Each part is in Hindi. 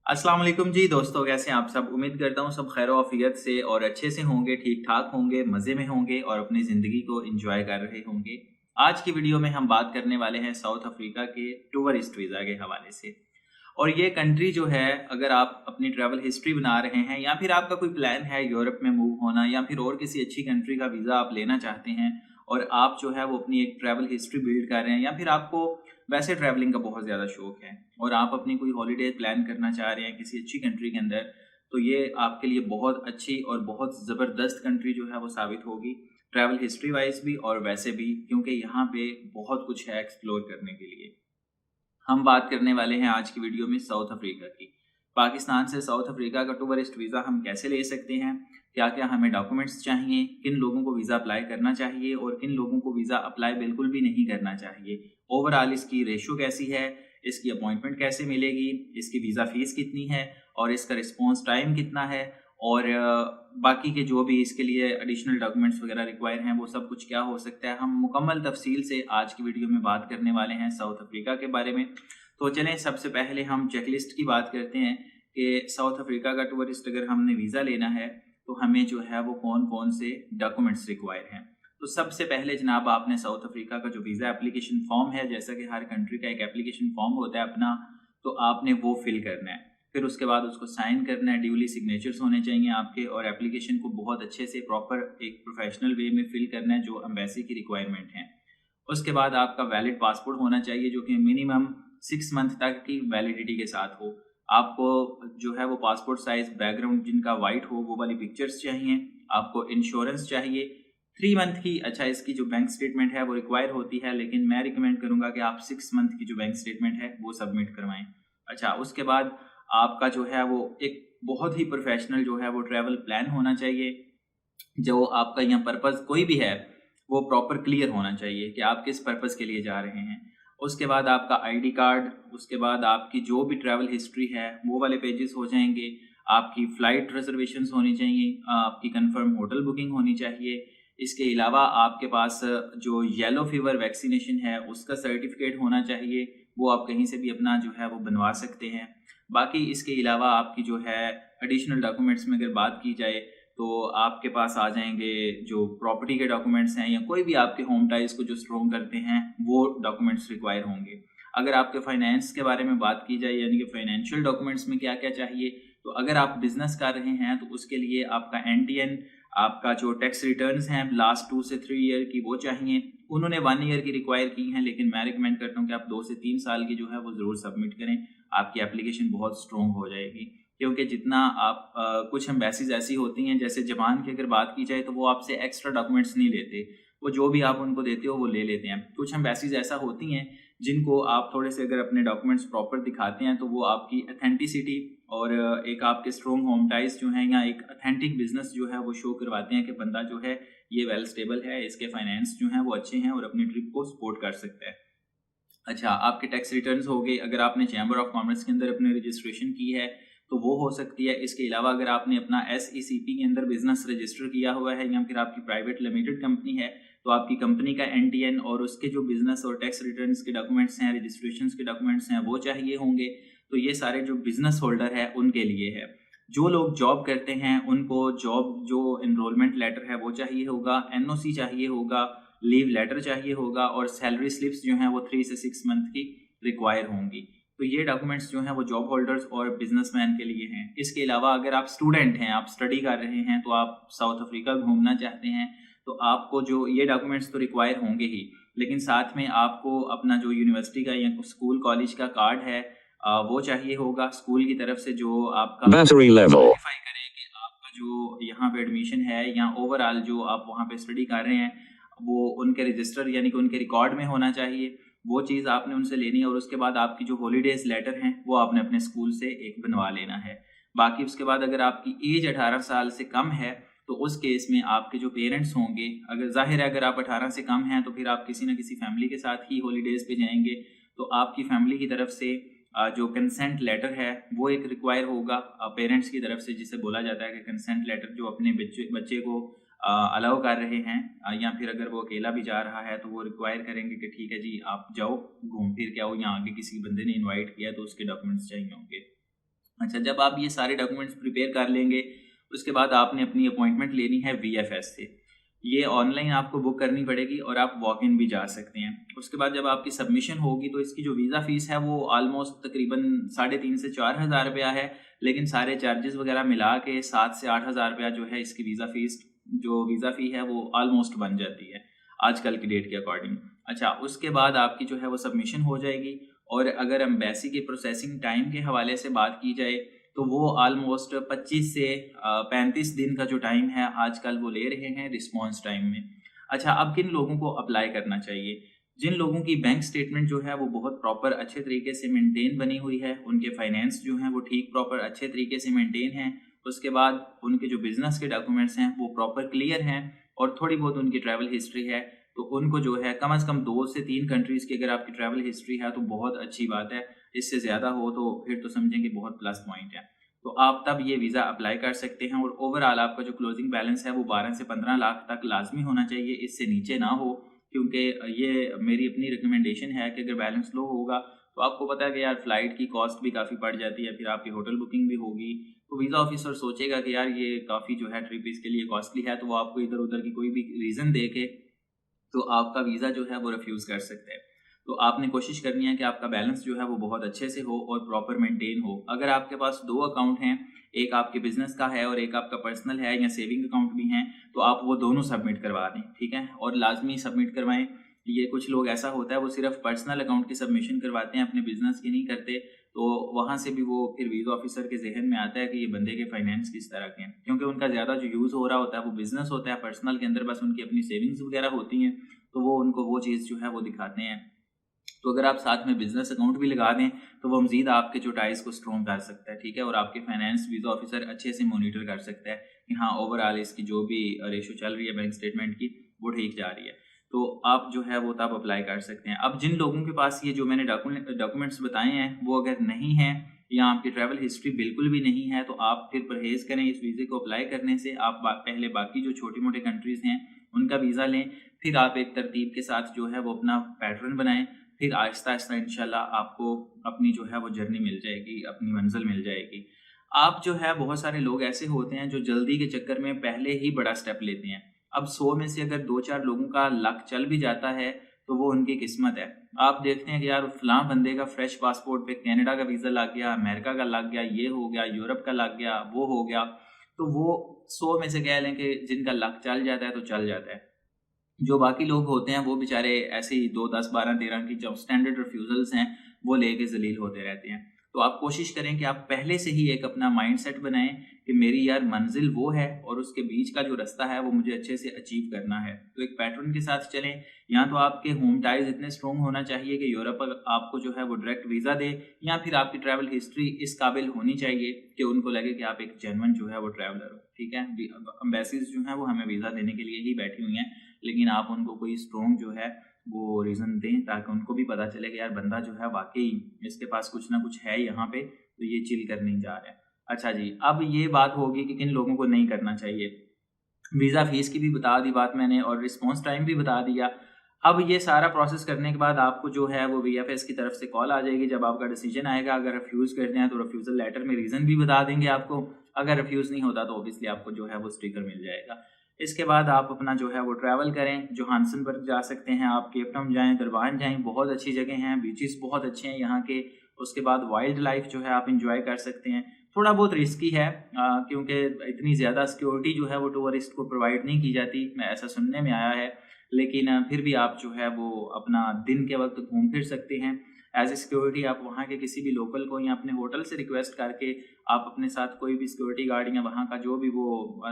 अस्सलाम वालेकुम जी दोस्तों, कैसे हैं आप सब। उम्मीद करता हूँ सब खैर आफियत से और अच्छे से होंगे, ठीक ठाक होंगे, मज़े में होंगे और अपनी ज़िंदगी को एंजॉय कर रहे होंगे। आज की वीडियो में हम बात करने वाले हैं साउथ अफ्रीका के टूरिस्ट वीज़ा के हवाले से। और ये कंट्री जो है, अगर आप अपनी ट्रैवल हिस्ट्री बना रहे हैं या फिर आपका कोई प्लान है यूरोप में मूव होना या फिर और किसी अच्छी कंट्री का वीज़ा आप लेना चाहते हैं और आप जो है वो अपनी एक ट्रैवल हिस्ट्री बिल्ड कर रहे हैं या फिर आपको वैसे ट्रैवलिंग का बहुत ज़्यादा शौक है और आप अपनी कोई हॉलीडे प्लान करना चाह रहे हैं किसी अच्छी कंट्री के अंदर, तो ये आपके लिए बहुत अच्छी और बहुत ज़बरदस्त कंट्री जो है वो साबित होगी, ट्रैवल हिस्ट्री वाइज भी और वैसे भी, क्योंकि यहाँ पे बहुत कुछ है एक्सप्लोर करने के लिए। हम बात करने वाले हैं आज की वीडियो में साउथ अफ्रीका की। पाकिस्तान से साउथ अफ्रीका का टूरिस्ट वीज़ा हम कैसे ले सकते हैं, क्या क्या हमें डॉक्यूमेंट्स चाहिए, किन लोगों को वीज़ा अप्लाई करना चाहिए और किन लोगों को वीज़ा अप्लाई बिल्कुल भी नहीं करना चाहिए। ओवरऑल इसकी रेशो कैसी है, इसकी अपॉइंटमेंट कैसे मिलेगी, इसकी वीज़ा फ़ीस कितनी है और इसका रिस्पॉन्स टाइम कितना है और बाकी के जो भी इसके लिए एडिशनल डॉक्यूमेंट्स वगैरह रिक्वायर हैं वो सब कुछ क्या हो सकता है। हम मुकम्मल तफसील से आज की वीडियो में बात करने वाले हैं साउथ अफ्रीका के बारे में। तो चलें सबसे पहले हम चेकलिस्ट की बात करते हैं कि साउथ अफ्रीका का टूरिस्ट अगर हमने वीज़ा लेना है तो हमें जो है वो कौन कौन से डॉक्यूमेंट्स रिक्वायर हैं। तो सबसे पहले जनाब आपने साउथ अफ्रीका का जो वीज़ा एप्लीकेशन फॉर्म है, जैसा कि हर कंट्री का एक एप्लीकेशन फॉर्म होता है अपना, तो आपने वो फिल करना है। फिर उसके बाद उसको साइन करना है, ड्यूली सिग्नेचर्स होने चाहिए आपके और एप्लीकेशन को बहुत अच्छे से प्रॉपर एक प्रोफेशनल वे में फिल करना है जो एम्बेसी की रिक्वायरमेंट है। उसके बाद आपका वैलिड पासपोर्ट होना चाहिए जो कि मिनिमम 6 मंथ तक की वैलिडिटी के साथ हो। आपको जो है वो पासपोर्ट साइज बैकग्राउंड जिनका वाइट हो वो वाली पिक्चर्स चाहिए। आपको इंश्योरेंस चाहिए 3 मंथ की। अच्छा, इसकी जो बैंक स्टेटमेंट है वो रिक्वायर होती है, लेकिन मैं रिकमेंड करूंगा कि आप 6 मंथ की जो बैंक स्टेटमेंट है वो सबमिट करवाएं। अच्छा, उसके बाद आपका जो है वो एक बहुत ही प्रोफेशनल जो है वो ट्रैवल प्लान होना चाहिए। जो आपका यहाँ पर्पस कोई भी है वो प्रॉपर क्लियर होना चाहिए कि आप किस पर्पस के लिए जा रहे हैं। उसके बाद आपका आईडी कार्ड, उसके बाद आपकी जो भी ट्रैवल हिस्ट्री है वो वाले पेजेस हो जाएंगे। आपकी फ़्लाइट रिजर्वेशंस होनी चाहिए, आपकी कंफर्म होटल बुकिंग होनी चाहिए। इसके अलावा आपके पास जो येलो फीवर वैक्सीनेशन है उसका सर्टिफिकेट होना चाहिए, वो आप कहीं से भी अपना जो है वो बनवा सकते हैं। बाकी इसके अलावा आपकी जो है एडिशनल डॉक्यूमेंट्स में अगर बात की जाए तो आपके पास आ जाएंगे जो प्रॉपर्टी के डॉक्यूमेंट्स हैं या कोई भी आपके होम टाइज को जो स्ट्रॉन्ग करते हैं वो डॉक्यूमेंट्स रिक्वायर होंगे। अगर आपके फाइनेंस के बारे में बात की जाए यानी कि फाइनेंशियल डॉक्यूमेंट्स में क्या क्या चाहिए, तो अगर आप बिजनेस कर रहे हैं तो उसके लिए आपका एनटीएन, आपका जो टैक्स रिटर्न्स हैं लास्ट 2 से 3 ईयर की वो चाहिए। उन्होंने 1 ईयर की रिक्वायर की हैं, लेकिन मैं रिकमेंड करता हूँ कि आप 2 से 3 साल की जो है वो ज़रूर सबमिट करें। आपकी एप्लीकेशन बहुत स्ट्रॉन्ग हो जाएगी, क्योंकि जितना आप कुछ एम्बेसीज ऐसी होती हैं जैसे जापान की अगर बात की जाए तो वो आपसे एक्स्ट्रा डॉक्यूमेंट्स नहीं लेते, वो जो भी आप उनको देते हो वो ले लेते हैं। कुछ एम्बेसीज ऐसा होती हैं जिनको आप थोड़े से अगर अपने डॉक्यूमेंट्स प्रॉपर दिखाते हैं तो वो आपकी अथेंटिसिटी और एक आपके स्ट्रॉन्ग होम टाइज जो हैं या एक अथेंटिक बिजनेस जो है वो शो करवाते हैं कि बंदा जो है ये वेल स्टेबल है, इसके फाइनेंस जो हैं वो अच्छे हैं और अपनी ट्रिप को सपोर्ट कर सकता है। अच्छा, आपके टैक्स रिटर्न्स हो गए, अगर आपने चैम्बर ऑफ कॉमर्स के अंदर अपनी रजिस्ट्रेशन की है तो वो हो सकती है। इसके अलावा अगर आपने अपना SECP के अंदर बिजनेस रजिस्टर किया हुआ है या फिर आपकी प्राइवेट लिमिटेड कंपनी है तो आपकी कंपनी का NTN और उसके जो बिजनेस और टैक्स रिटर्न्स के डॉक्यूमेंट्स हैं, रजिस्ट्रेशन के डॉक्यूमेंट्स हैं वो चाहिए होंगे। तो ये सारे जो बिजनेस होल्डर है उनके लिए है। जो लोग जॉब करते हैं उनको जॉब जो एनरोलमेंट लेटर है वो चाहिए होगा, NOC चाहिए होगा, लीव लेटर चाहिए होगा और सैलरी स्लिप्स जो हैं वो 3 से 6 मंथ की रिक्वायर होंगी। तो ये डॉक्यूमेंट्स जो हैं वो जॉब होल्डर्स और बिजनेसमैन के लिए हैं। इसके अलावा अगर आप स्टूडेंट हैं, आप स्टडी कर रहे हैं, तो आप साउथ अफ्रीका घूमना चाहते हैं, तो आपको जो ये डॉक्यूमेंट्स तो रिक्वायर होंगे ही, लेकिन साथ में आपको अपना जो यूनिवर्सिटी का या स्कूल कॉलेज का कार्ड है वो चाहिए होगा स्कूल की तरफ से, जो आपका वेरीफाई करे कि आपका जो यहाँ पे एडमिशन है या ओवरऑल जो आप वहाँ पे स्टडी कर रहे हैं वो उनके रजिस्टर यानी कि उनके रिकॉर्ड में होना चाहिए। वो चीज़ आपने उनसे लेनी है और उसके बाद आपकी जो हॉलीडेज लेटर हैं वो आपने अपने स्कूल से एक बनवा लेना है। बाकी उसके बाद अगर आपकी एज 18 साल से कम है तो उस केस में आपके जो पेरेंट्स होंगे, अगर जाहिर है अगर आप 18 से कम हैं तो फिर आप किसी न किसी फैमिली के साथ ही हॉलीडेज पे जाएंगे, तो आपकी फैमिली की तरफ से जो कंसेंट लेटर है वो एक रिक्वायर होगा पेरेंट्स की तरफ से, जिसे बोला जाता है कि कंसेंट लेटर, जो अपने बच्चे को अलाउ कर रहे हैं या फिर अगर वो अकेला भी जा रहा है तो वो रिक्वायर करेंगे कि ठीक है जी आप जाओ घूम फिर के आओ, या आगे किसी बंदे ने इनवाइट किया तो उसके डॉक्यूमेंट्स चाहिए होंगे। अच्छा, जब आप ये सारे डॉक्यूमेंट्स प्रिपेयर कर लेंगे, उसके बाद आपने अपनी अपॉइंटमेंट लेनी है VFS से। ये ऑनलाइन आपको बुक करनी पड़ेगी और आप वॉक इन भी जा सकते हैं। उसके बाद जब आपकी सबमिशन होगी तो इसकी जो वीज़ा फ़ीस है वो ऑलमोस्ट तकरीबन 3,500 से 4,000 रुपया है, लेकिन सारे चार्जेस वगैरह मिला के 7 से 8,000 रुपया जो है इसकी वीज़ा फ़ी है वो ऑलमोस्ट बन जाती है आजकल की डेट के अकॉर्डिंग। अच्छा, उसके बाद आपकी जो है वो सबमिशन हो जाएगी। और अगर एम्बेसी के प्रोसेसिंग टाइम के हवाले से बात की जाए तो वो ऑलमोस्ट 25 से 35 दिन का जो टाइम है आजकल वो ले रहे हैं रिस्पॉन्स टाइम में। अच्छा, अब किन लोगों को अप्लाई करना चाहिए? जिन लोगों की बैंक स्टेटमेंट जो है वो बहुत प्रॉपर अच्छे तरीके से मेंटेन बनी हुई है, उनके फाइनेंस जो हैं वो ठीक प्रॉपर अच्छे तरीके से मेंटेन हैं, उसके बाद उनके जो बिजनेस के डॉक्यूमेंट्स हैं वो प्रॉपर क्लियर हैं और थोड़ी बहुत उनकी ट्रैवल हिस्ट्री है, तो उनको जो है कम से कम 2 से 3 कंट्रीज़ की अगर आपकी ट्रैवल हिस्ट्री है तो बहुत अच्छी बात है। इससे ज़्यादा हो तो फिर तो समझें कि बहुत प्लस पॉइंट है। तो आप तब ये वीज़ा अप्लाई कर सकते हैं और ओवरऑल आपका जो क्लोजिंग बैलेंस है वो 12 से 15 लाख तक लाजमी होना चाहिए, इससे नीचे ना हो, क्योंकि ये मेरी अपनी रिकमेंडेशन है कि अगर बैलेंस लो होगा तो आपको पता है कि यार फ़्लाइट की कॉस्ट भी काफ़ी बढ़ जाती है, फिर आपकी होटल बुकिंग भी होगी, तो वीज़ा ऑफिसर सोचेगा कि यार ये काफ़ी जो है ट्रिप इसके लिए कॉस्टली है, तो वो आपको इधर उधर की कोई भी रीज़न दे के तो आपका वीज़ा जो है वो रिफ्यूज़ कर सकते हैं। तो आपने कोशिश करनी है कि आपका बैलेंस जो है वो बहुत अच्छे से हो और प्रॉपर मेंटेन हो। अगर आपके पास 2 अकाउंट हैं, एक आपके बिज़नेस का है और एक आपका पर्सनल है या सेविंग अकाउंट भी हैं, तो आप वो दोनों सबमिट करवा दें, ठीक है? और लाज़मी सबमिट करवाएँ। ये कुछ लोग ऐसा होता है वो सिर्फ़ पर्सनल अकाउंट की सबमिशन करवाते हैं, अपने बिज़नेस की नहीं करते, तो वहाँ से भी वो फिर वीज़ा ऑफिसर के ज़हन में आता है कि ये बंदे के फाइनेंस किस तरह के हैं, क्योंकि उनका ज़्यादा जो यूज़ हो रहा होता है वो बिज़नेस होता है, पर्सनल के अंदर बस उनकी अपनी सेविंग्स वगैरह होती हैं, तो वो उनको वो चीज़ जो है वो दिखाते हैं। तो अगर आप साथ में बिजनेस अकाउंट भी लगा दें तो वो मज़ीद आपके जो टाइज़ को स्ट्रॉन्ग कर सकता है, ठीक है? और आपके फाइनेंस वीज़ा ऑफिसर अच्छे से मॉनिटर कर सकता है कि हाँ, ओवरऑल इसकी जो भी रेशो चल रही है बैंक स्टेटमेंट की वो ठीक जा रही है। तो आप जो है वो तब अप्लाई कर सकते हैं। अब जिन लोगों के पास ये जो मैंने डॉक्यूमेंट्स बताए हैं वो अगर नहीं हैं या आपकी ट्रैवल हिस्ट्री बिल्कुल भी नहीं है, तो आप फिर परहेज़ करें इस वीज़े को अप्लाई करने से। आप पहले बाकी जो छोटी-मोटी कंट्रीज़ हैं उनका वीज़ा लें, फिर आप एक तरतीब के साथ जो है वो अपना पैटर्न बनाएँ, फिर आहिस्ता-आहिस्ता इंशाल्लाह आपको अपनी जो है वो जर्नी मिल जाएगी, अपनी मंज़िल मिल जाएगी। आप जो है बहुत सारे लोग ऐसे होते हैं जो जल्दी के चक्कर में पहले ही बड़ा स्टेप लेते हैं। अब 100 में से अगर 2-4 लोगों का लक चल भी जाता है तो वो उनकी किस्मत है। आप देखते हैं कि यार फलाँ बंदे का फ्रेश पासपोर्ट पे कनाडा का वीज़ा लग गया, अमेरिका का लग गया, ये हो गया, यूरोप का लग गया, वो हो गया। तो वो 100 में से कह लें कि जिनका लक चल जाता है तो चल जाता है। जो बाकी लोग होते हैं वो बेचारे ऐसे ही 2, 10, 12, 13 की जो स्टैंडर्ड रिफ्यूज़ल्स हैं वो लेके ज़लील होते रहते हैं। तो आप कोशिश करें कि आप पहले से ही एक अपना माइंडसेट बनाएँ कि मेरी यार मंज़िल वो है और उसके बीच का जो रास्ता है वो मुझे अच्छे से अचीव करना है। तो एक पैटर्न के साथ चलें, या तो आपके होम टाइज़ इतने स्ट्रॉन्ग होना चाहिए कि यूरोप आपको जो है वो डायरेक्ट वीज़ा दे, या फिर आपकी ट्रैवल हिस्ट्री इस काबिल होनी चाहिए कि उनको लगे कि आप एक जेन्युइन जो है वो ट्रैवलर हो, ठीक है? एम्बेसीज़ जो हैं वो हमें वीज़ा देने के लिए ही बैठी हुई हैं, लेकिन आप उनको कोई स्ट्रॉन्ग जो है वो रीज़न दें ताकि उनको भी पता चले कि यार बंदा जो है वाक़ई इसके पास कुछ ना कुछ है यहाँ पे, तो ये चिल करने जा रहा है। अच्छा जी, अब ये बात होगी कि किन लोगों को नहीं करना चाहिए। वीज़ा फ़ीस की भी बता दी बात मैंने और रिस्पॉन्स टाइम भी बता दिया। अब ये सारा प्रोसेस करने के बाद आपको जो है वो VFS की तरफ से कॉल आ जाएगी जब आपका डिसीजन आएगा। अगर रिफ्यूज़ करते हैं तो रिफ्यूज़ल लेटर में रीज़न भी बता देंगे आपको। अगर रिफ्यूज़ नहीं होता तो ऑब्वियसली आपको जो है वो स्टिकर मिल जाएगा। इसके बाद आप अपना जो है वो ट्रैवल करें। जोहान्सनबर्ग जा सकते हैं आप, केप टाउन जाएँ, दुरबान जाएँ, बहुत अच्छी जगह हैं, बीचेस बहुत अच्छे हैं यहाँ के। उसके बाद वाइल्ड लाइफ जो है आप एंजॉय कर सकते हैं। थोड़ा बहुत रिस्की है क्योंकि इतनी ज़्यादा सिक्योरिटी जो है वो टूरिस्ट को प्रोवाइड नहीं की जाती, मैं ऐसा सुनने में आया है। लेकिन फिर भी आप जो है वो अपना दिन के वक्त घूम फिर सकते हैं। एज ए सिक्योरिटी आप वहाँ के किसी भी लोकल को या अपने होटल से रिक्वेस्ट करके आप अपने साथ कोई भी सिक्योरिटी गार्ड या वहाँ का जो भी वो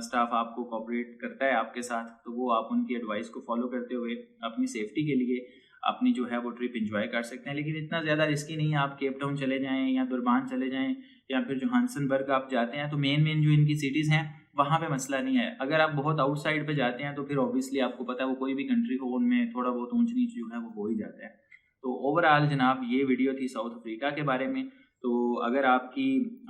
स्टाफ आपको कोऑपरेट करता है आपके साथ, तो वो आप उनकी एडवाइस को फॉलो करते हुए अपनी सेफ्टी के लिए अपनी जो है वो ट्रिप एंजॉय कर सकते हैं। लेकिन इतना ज़्यादा रिस्की नहीं है। आप केप टाउन चले जाएँ या दुरबान चले जाएँ या फिर जोहान्सनबर्ग आप जाते हैं तो मेन जो इनकी सिटीज़ हैं वहाँ पे मसला नहीं है। अगर आप बहुत आउटसाइड पे जाते हैं तो फिर ऑब्वियसली आपको पता है वो कोई भी कंट्री हो उनमें थोड़ा बहुत ऊंच नीच जो है वो हो ही जाता है। तो ओवरऑल जनाब ये वीडियो थी साउथ अफ्रीका के बारे में। तो अगर आपकी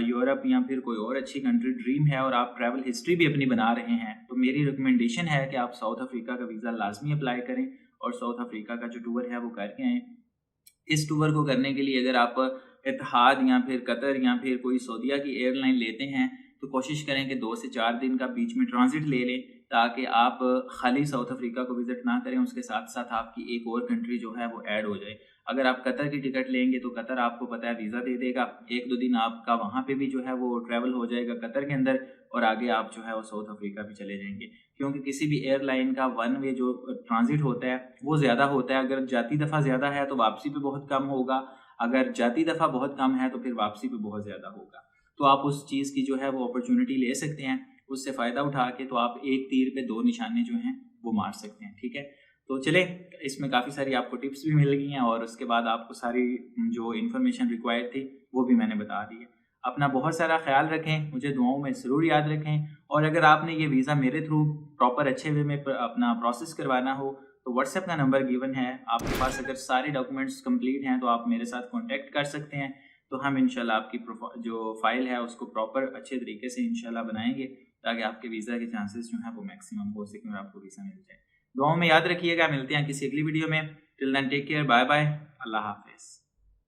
यूरोप या फिर कोई और अच्छी कंट्री ड्रीम है और आप ट्रैवल हिस्ट्री भी अपनी बना रहे हैं तो मेरी रिकमेंडेशन है कि आप साउथ अफ्रीका का वीज़ा लाजमी अप्लाई करें और साउथ अफ्रीका का जो टूर है वो करके आएँ। इस टूर को करने के लिए अगर आप इत्तेहाद या फिर कतर या फिर कोई सऊदीया की एयरलाइन लेते हैं तो कोशिश करें कि 2 से 4 दिन का बीच में ट्रांजिट ले लें, ताकि आप खाली साउथ अफ्रीका को विज़िट ना करें, उसके साथ साथ आपकी एक और कंट्री जो है वो ऐड हो जाए। अगर आप कतर की टिकट लेंगे तो कतर आपको पता है वीज़ा दे देगा, 1-2 दिन आपका वहाँ पे भी जो है वो ट्रैवल हो जाएगा कतर के अंदर, और आगे आप जो है वो साउथ अफ्रीका भी चले जाएंगे। क्योंकि किसी भी एयरलाइन का वन वे जो ट्रांजिट होता है वो ज़्यादा होता है, अगर जाती दफ़ा ज़्यादा है तो वापसी पे बहुत कम होगा, अगर जाती दफ़ा बहुत कम है तो फिर वापसी पे बहुत ज़्यादा होगा। तो आप उस चीज़ की जो है वो अपॉर्चुनिटी ले सकते हैं, उससे फ़ायदा उठा के तो आप एक तीर पे 2 निशाने जो हैं वो मार सकते हैं। ठीक है, तो चले, इसमें काफ़ी सारी आपको टिप्स भी मिल गई हैं और उसके बाद आपको सारी जो इन्फॉर्मेशन रिक्वायर्ड थी वो भी मैंने बता दी है। अपना बहुत सारा ख्याल रखें, मुझे दुआओं में ज़रूर याद रखें, और अगर आपने ये वीज़ा मेरे थ्रू प्रॉपर अच्छे वे में अपना प्रोसेस करवाना हो तो व्हाट्सएप का नंबर गिवन है, आपके पास अगर सारे डॉक्यूमेंट्स कंप्लीट हैं तो आप मेरे साथ कॉन्टैक्ट कर सकते हैं। तो हम इंशाल्लाह आपकी जो फाइल है उसको प्रॉपर अच्छे तरीके से इंशाल्लाह बनाएंगे, ताकि आपके वीज़ा के चांसेस जो हैं वो मैक्सिमम हो सकें और आपको वीज़ा मिल जाए। दुआओं में याद रखिएगा, मिलते हैं किसी अगली वीडियो में। Till then take care, bye bye, Allah हाफिज़।